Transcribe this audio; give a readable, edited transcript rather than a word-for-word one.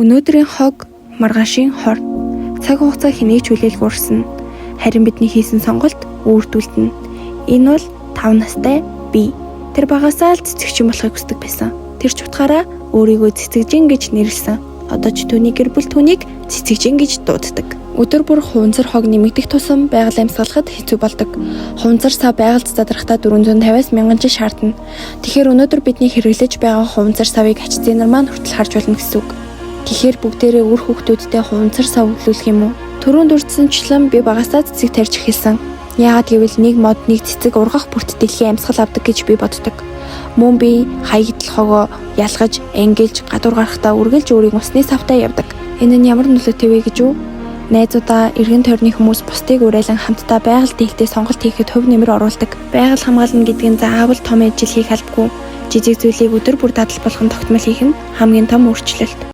Өнөөдрийн хог маргаашийн хор. Цаг хугацаа хэнийг ч хүлээлгүйрсэн. Харин бидний хийсэн сонголт үүрдүүлнэ. Энэ бол 5 настай би. Тэр багасаа л цэцэгчин болохыг хүсдэг байсан. Тэр ч утгаараа өөрийгөө цэцэгжин гэж нэрлсэн. Одоо ч түүний гэр бүл түүнийг цэцэгжин гэж дууддаг. Өдөр бүр хуванцар хог нэмэгдэх тусам байгаль амьсгалахад хэцүү болдог. Хуванцар сав байгальд задрахтаа 450-аас 1000 жил шаардна. Тэгэхээр өнөөдөр бидний хэрэглэж байгаа хуванцар савыг ачцын нар маань хүртэл харж болно гэсэн үг. Тэгэхээр бүгдээрээ үр хүүхдүүдтэй хуванцар сав өглөөлөх юм уу? Төрөнд урдсанчлан би багасаа цэцэг тарьж эхэлсэн. Яагаад гэвэл нэг мод нэг цэцэг ургах бүрт дэлхийн амьсгал авдаг гэж би боддог. Мөн би хаягдл хогоо ялгаж, ангилж, гадуур гарахтаа үргэлж өөрийг усны савтаа явдаг. Энэ нь ямар нөлөөтэй вэ гэж үү? Найзуудаа, эргэн тойрны хүмүүс бусдыг уриалан хамтдаа байгаль дээгтээ сонголт хийхэд хөв нэмэр оруулдаг. Байгаль хамгаална гэдэг нь заавал том ажил хийх албагүй. Жижиг зүйлийг өдөр бүр дадал болгон тогтмол хийх нь хамгийн том өөрчлөлт.